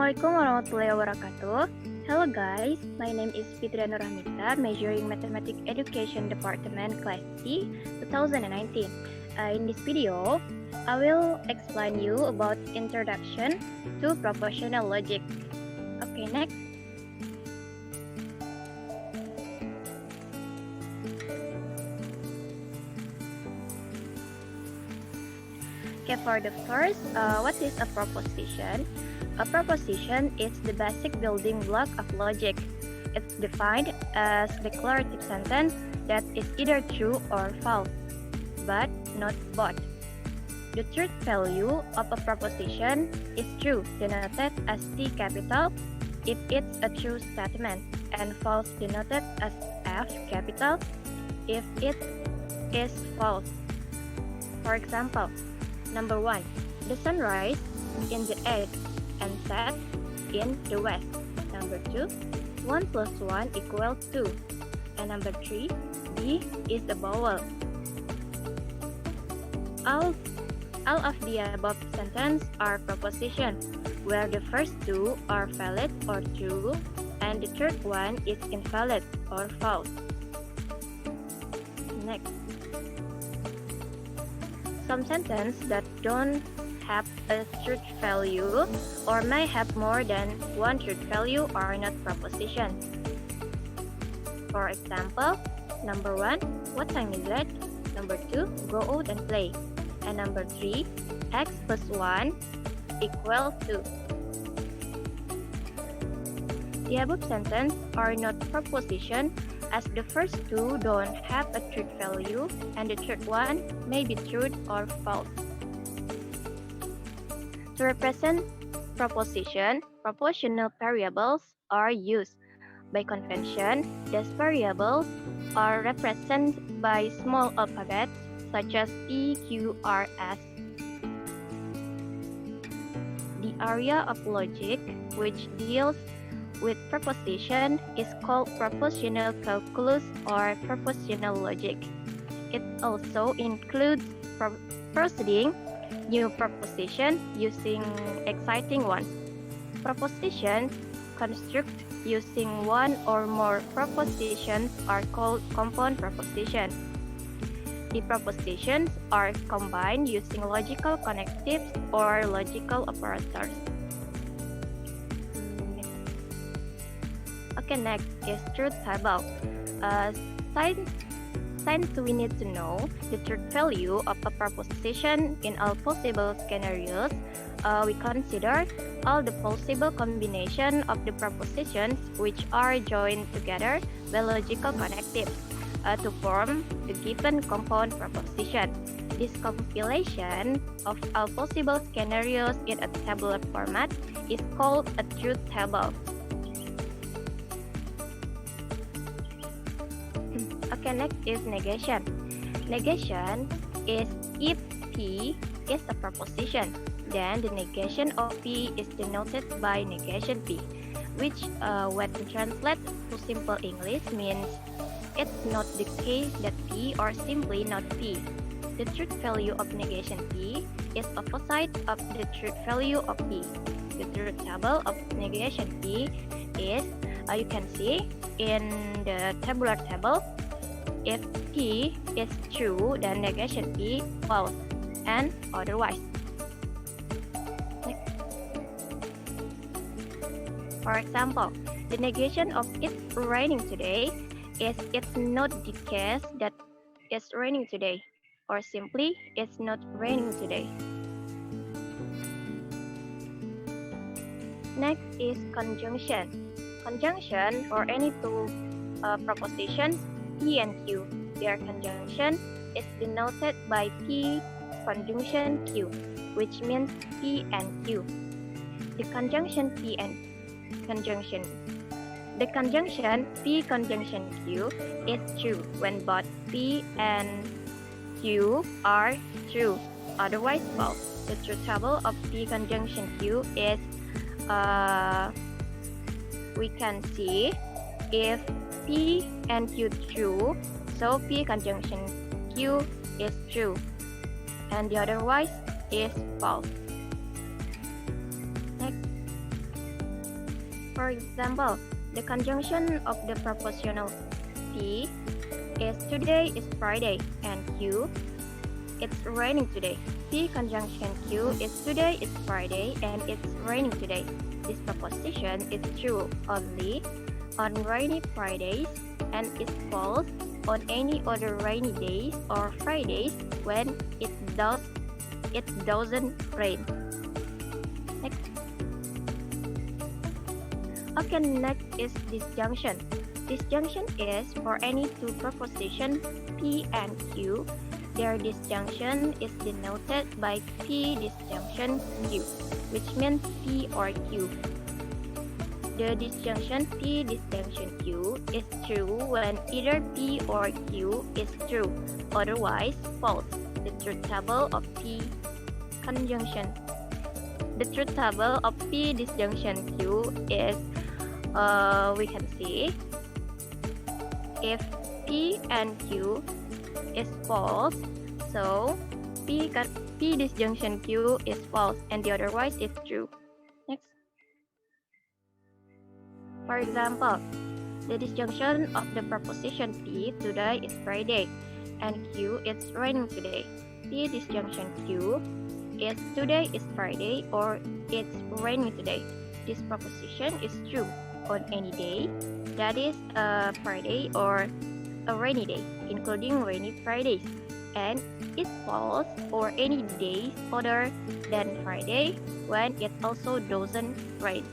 Assalamualaikum warahmatullahi wabarakatuh. Hello guys, my name is Fitria Rahmitha, majoring Mathematics Education Department Class C 2019. In this video, I will explain you about introduction to propositional logic. Okay, next. Okay, for the first, what is a proposition? A proposition is the basic building block of logic. It's defined as declarative sentence that is either true or false, but not both. The truth value of a proposition is true, denoted as T capital, if it's a true statement, and false denoted as F capital, if it is false. For example, number 1, the sun rises in the east and set in the west. Number 2, 1 plus 1 equals 2. And number 3, D is the vowel. All of the above sentences are propositions, where the first two are valid or true, and the third one is invalid or false. Next. Some sentences that don't have a truth value or may have more than one truth value are not propositions. For example, number 1, what time is it? Number 2, go out and play. And number 3, x plus 1 equals 2. The above sentences are not propositions, as the first two don't have a truth value and the third one may be true or false. To represent proposition, propositional variables are used. By convention, these variables are represented by small alphabets such as P, Q, R, S. The area of logic which deals with proposition is called propositional calculus or propositional logic. It also includes proceeding new proposition using exciting ones. Propositions construct using one or more propositions are called compound propositions. The propositions are combined using logical connectives or logical operators. Okay, next is truth table. Since we need to know the truth value of a proposition in all possible scenarios, we consider all the possible combinations of the propositions which are joined together by logical connectives to form the given compound proposition. This compilation of all possible scenarios in a tabular format is called a truth table. Okay, next is negation. Negation is if P is a proposition, then the negation of P is denoted by negation P, which when translated to simple English means it's not the case that P or simply not P. The truth value of negation P is opposite of the truth value of P. The truth table of negation P is, you can see in the tabular table, if P is true, then negation P false, and otherwise. Next. For example, the negation of it's raining today is it's not the case that it's raining today, or simply it's not raining today. Next is conjunction. Conjunction for any two propositions P and Q. Their conjunction is denoted by P conjunction Q, which means P and Q. The conjunction P conjunction P conjunction Q is true when both P and Q are true, otherwise false. The truth table of P conjunction Q is, we can see if P and Q true, so P conjunction Q is true, and the otherwise is false. Next. For example, the conjunction of the propositional P is today is Friday and Q it's raining today. P conjunction Q is today is Friday and it's raining today. This proposition is true only on rainy Fridays and is false on any other rainy days or Fridays when it doesn't rain. Next. Okay, next is disjunction. Disjunction is for any two propositions P and Q. Their disjunction is denoted by P disjunction Q, which means P or Q. The disjunction P disjunction Q is true when either P or Q is true, otherwise false. The truth table of P conjunction. The truth table of P disjunction Q is, we can see, if P and Q is false, so P disjunction Q is false and the otherwise is true. Next. For example, the disjunction of the proposition P today is Friday and Q it's raining today. P disjunction Q is today is Friday or it's raining today. This proposition is true on any day, that is a Friday or a rainy day, including rainy Fridays, and is false for any days other than Friday when it also doesn't rain.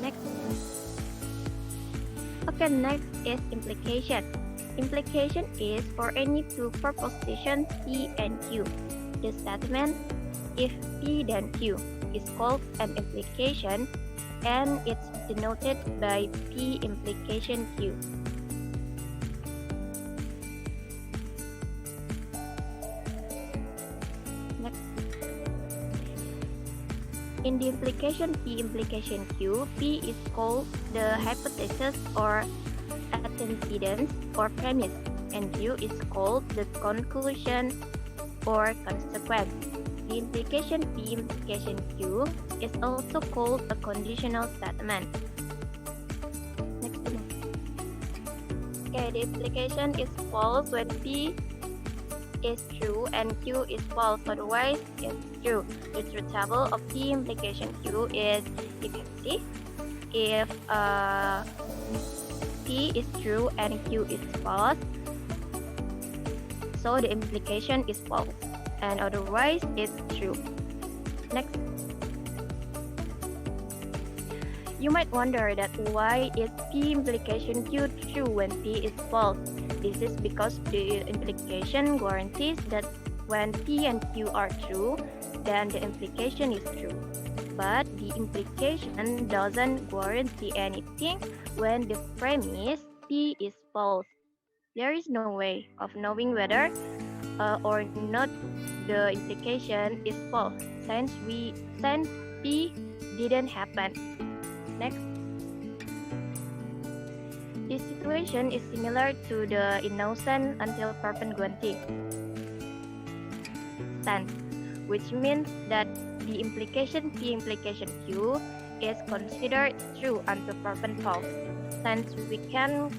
Next. Okay, next is implication. Implication is for any two propositions P and Q. The statement if P then Q is called an implication and it's denoted by P implication Q. Next. In the implication P implication Q, P is called the hypothesis or antecedent or premise, and Q is called the conclusion or consequence. The implication P implication Q is also called a conditional statement. Next one. Okay, the implication is false when P is true and Q is false, otherwise it's true. The truth table of P implication Q is, you can see, if P is true and Q is false, so the implication is false, and otherwise it's true. Next. You might wonder that why is P implication Q true when P is false? This is because the implication guarantees that when P and Q are true, then the implication is true. But the implication doesn't guarantee anything when the premise P is false. There is no way of knowing whether or not the implication is false since P didn't happen. Next. This situation is similar to the innocent until proven guilty stance, which means that the implication P implication Q is considered true until proven false, since we can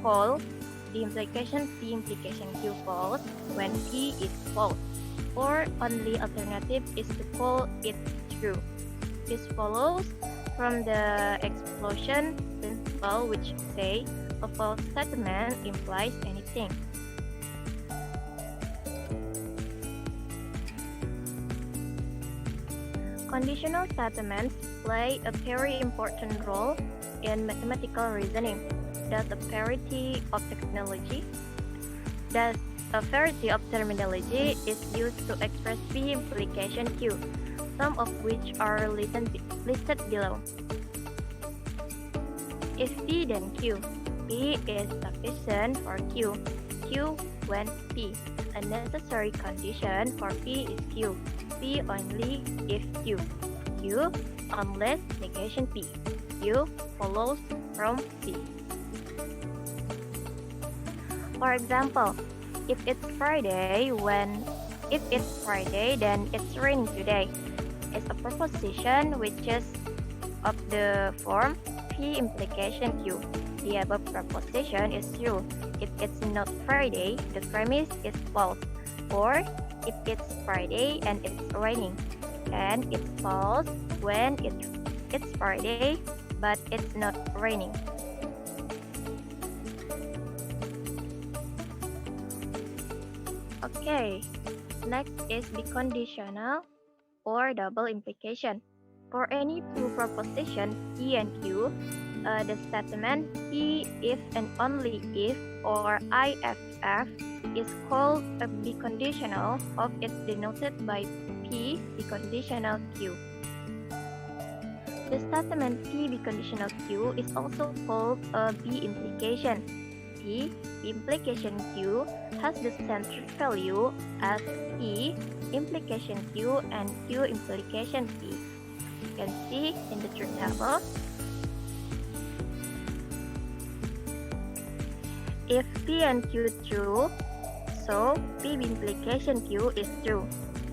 call the implication P implication Q false when P is false, or only alternative is to call it true. This follows from the explosion principle, which say a false statement implies anything. Conditional statements play a very important role in mathematical reasoning. Thus, a variety of terminology is used to express P implication Q, some of which are listed below. If P then Q, P is sufficient for Q, Q when P. A necessary condition for P is Q, P only if Q, Q unless negation P, Q follows from P. For example, if it's Friday, then it's raining today. It's a proposition which is of the form P implication Q. The above proposition is true if it's not Friday, the premise is false, or if it's Friday and it's raining, and it's false when it's Friday but it's not raining. Okay, next is biconditional or double implication. For any two propositions P and Q, the statement P if and only if or IFF is called a biconditional of it's denoted by P biconditional Q. The statement P biconditional Q is also called a B implication. P implication Q has the same truth value as P implication Q and Q implication P. You can see in the truth table. If P and Q true, so P implication Q is true.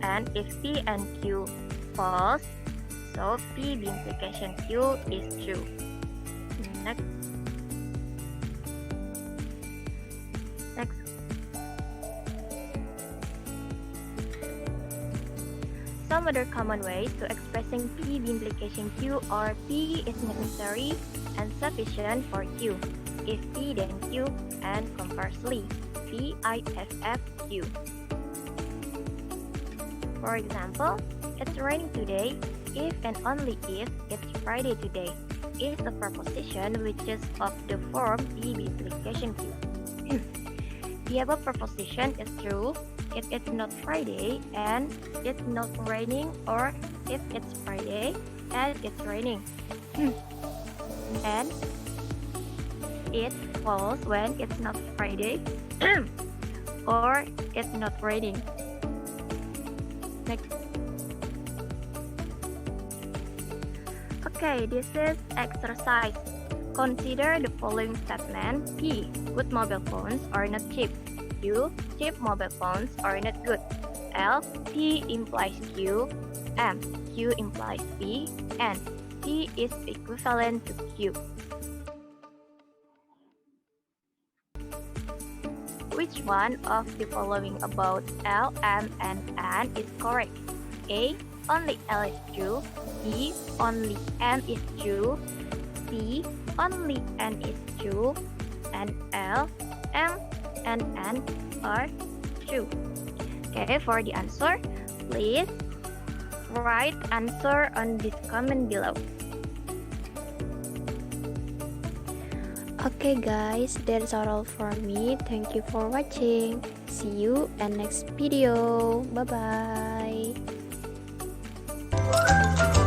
And if P and Q false, so P implication Q is true. Next. Some other common ways to expressing P implication Q are P is necessary and sufficient for Q. If P then Q, and conversely, P IFF Q. For example, it's raining today if and only if it's Friday today is a proposition which is of the form P implication Q. The above proposition is true if it's not Friday and it's not raining, or if it's Friday and it's raining. And it's false when it's not Friday or it's not raining. Next. Okay, this is exercise. Consider the following statement. P. Good mobile phones are not cheap. Q. Cheap mobile phones are not good. L. P implies Q. M. Q implies P. And P is equivalent to Q. Which one of the following about L, M, and N is correct? A. Only L is true. B. Only M is true. C. Only N is true. And L, M, and N are true. Okay, for the answer, please write answer on this comment below. Okay guys, that's all for me. Thank you for watching. See you in next video. Bye bye.